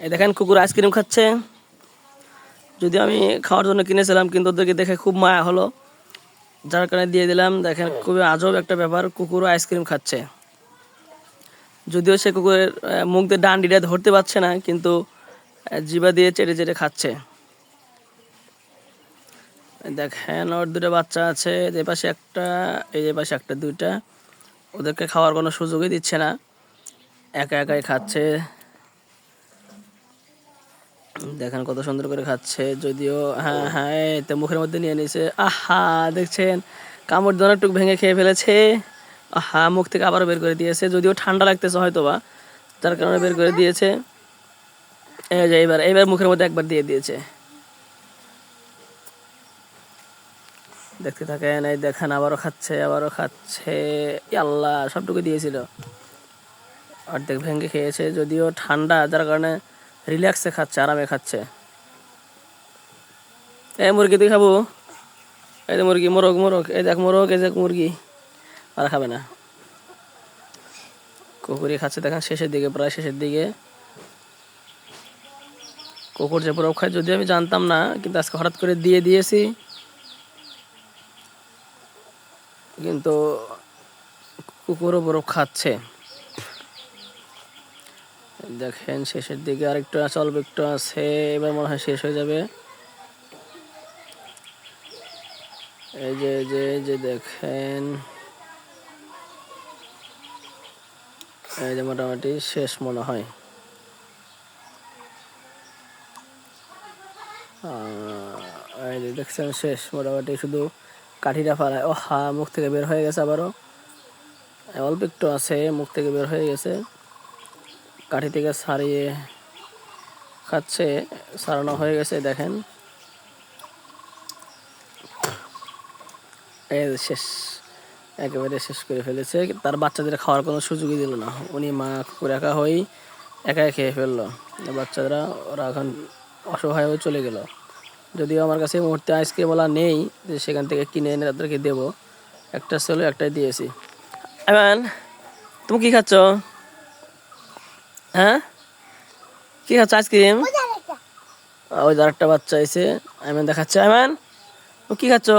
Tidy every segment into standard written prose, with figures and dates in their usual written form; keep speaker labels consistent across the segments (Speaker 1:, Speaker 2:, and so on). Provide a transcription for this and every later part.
Speaker 1: এই দেখেন কুকুর আইসক্রিম খাচ্ছে। যদি আমি খাওয়ার জন্য কিনেছিলাম, কিন্তু ওদেরকে দেখে খুব মায়া হলো, যার কারণে দিয়ে দিলাম। দেখেন খুবই আজব একটা ব্যাপার, কুকুরও আইসক্রিম খাচ্ছে। যদিও সে কুকুরের মুখ দিয়ে ডান্ডিটা ধরতে পারছে না, কিন্তু জিভা দিয়ে চেটে চেটে খাচ্ছে। দেখেন ওর দুটো বাচ্চা আছে, যে পাশে একটা, এই যে পাশে একটা, দুইটা। ওদেরকে খাওয়ার কোনো সুযোগই দিচ্ছে না, একা একাই খাচ্ছে। দেখেন কত সুন্দর করে খাচ্ছে। যদিও হ্যাঁ হ্যাঁ, তো মুখের মধ্যে নিয়ে নিয়েছে। আহা, দেখছেন কামড় দিয়ে অনেকটুকু ভেঙে খেয়ে ফেলেছে। আহা, মুখ থেকে আবারও বের করে দিয়েছে। যদিও ঠান্ডা লাগতেছে হয়তো বা, যার কারণে বের করে দিয়েছে। এই যে এইবার এইবার মুখের মধ্যে একবার দিয়ে দিয়েছে। দেখতে থাকেন, এই দেখেন আবারও খাচ্ছে, আবারও খাচ্ছে। আল্লাহ, সবটুকু দিয়েছিল, অর্ধেক ভেঙে খেয়েছে। যদিও ঠান্ডা, যার কারণে রিল্যাক্সে খাচ্ছে, আরামে খাচ্ছে। এই মুরগি তুই খাবো? এই যে মুরগি, মোরগ মোরগ, এই দেখ মোরগ, এই দেখ মুরগি। আর খাবে না, কুকুরই খাচ্ছে। দেখেন শেষের দিকে, প্রায় শেষের দিকে। কুকুর যে বরফ খায় যদিও আমি জানতাম না, কিন্তু আজকে হঠাৎ করে দিয়ে দিয়েছি। কিন্তু কুকুরও বরফ খাচ্ছে। দেখেন শেষের দিকে আরেকটু আছে, অল্প একটু আছে, এবার মনে হয় শেষ হয়ে যাবে। এই যে এই যে দেখেন, এই যে মোটামুটি শেষ মনে হয়। এই যে দেখছেন শেষ মোটামুটি, শুধু কাঠিটা ফালায়। ও হা, মুখ থেকে বের হয়ে গেছে আবারও, অল্প একটু আছে, মুখ থেকে বের হয়ে গেছে। কাঠি থেকে ছাড়িয়ে খাচ্ছে, ছাড়ানো হয়ে গেছে। দেখেন এই শেষ, একেবারে শেষ করে ফেলেছে। তার বাচ্চাদের খাওয়ার কোনো সুযোগই দিল না। উনি মা কুকুর একা হয়েই একাই খেয়ে ফেললো। বাচ্চারা ওরা এখন অসহায় হয়ে চলে গেল। যদিও আমার কাছে এই মুহূর্তে আইসক্রিমওয়ালা নেই, যে সেখান থেকে কিনে এনে তাদেরকে দেবো। একটা ছিল, একটাই দিয়েছি। আইমান, তুমি কি খাচ্ছ? হ্যাঁ, কি খাচ্ছ? আইসক্রিম? ওই যে আরেকটা বাচ্চা এসে আইমান দেখাচ্ছে। আইমান, ও কি খাচ্ছ?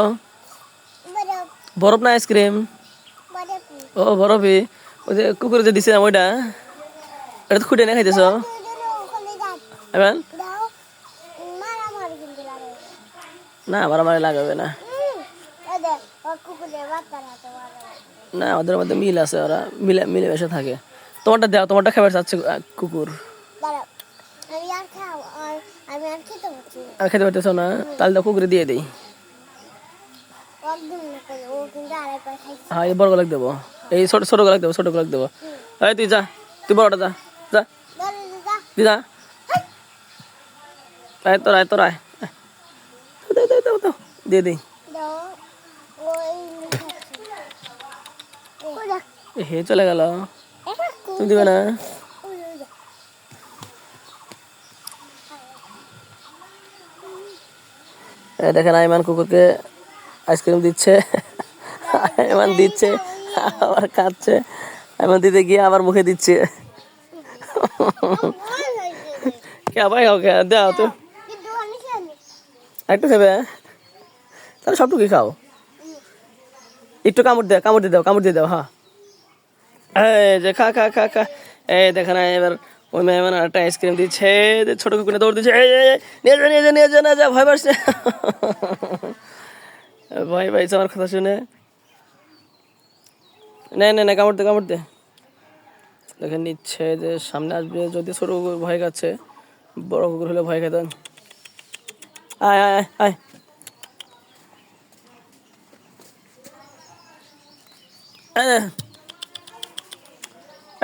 Speaker 1: বরফ না আইসক্রিম? ও বরফই। ওই যে কুকুরে যে দিছিলাম ওইটা, এটা তো খুঁটে নিয়ে খাইতেছ। আইমান, না মারামারি লাগাবে না, না ওদের মধ্যে মিল আছে, ওরা মিলে মিলেমিশে থাকে। তোমারটা দাও, তোমারটা খাবার চাচ্ছে কুকুর। আর খেতে পারতেছো না? তাহলে তো কুকুরে দিয়ে দিই। হ্যাঁ, এই বড় গোলাক দেবো, এই ছোট ছোট গোলাক দেবো, ছোট গোলাক দেবো। এই তুই যা, তুই বড়টা যা, যা তুই যা। আয় তোর, আয় তোর, আয়, দিয়ে দিই। হে চলে গেল, তুমি দিবে না? দেখেন আইমান কুকুরকে আইসক্রিম দিচ্ছে। আইমান দিচ্ছে, আবার খাচ্ছে। আইমান দিতে গিয়ে আবার মুখে দিচ্ছে। কে ভাই, ওকে দাও তো, একটু খাবে, তাহলে সবটুকুই খাও। একটু কামড় দে, কামড় দিয়ে দাও, কামড় দিয়ে দাও। হ্যাঁ, এই যে খা খা খা খা। এই দেখেন এবার ওই মেহমান একটা আইসক্রিম দিচ্ছে, ছোট কুকুরে দৌড় দিচ্ছে। এই নিয়ে যা নিয়ে যা নিয়ে যা, না যা, ভয় পাচ্ছে। ভয় পাইছে আমার কথা শুনে। নে নে নে, কামড় দে, কামড় দে। দেখেন নিচ্ছে, যে সামনে আসবে। যদি ছোট কুকুর ভয় খাচ্ছে, বড় কুকুর হলে ভয় খেতেন। আয় আয় আয়,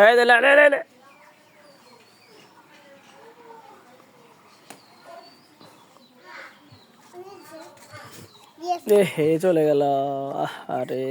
Speaker 1: এই লে লে লে লে। হে চলে গেল, আরে।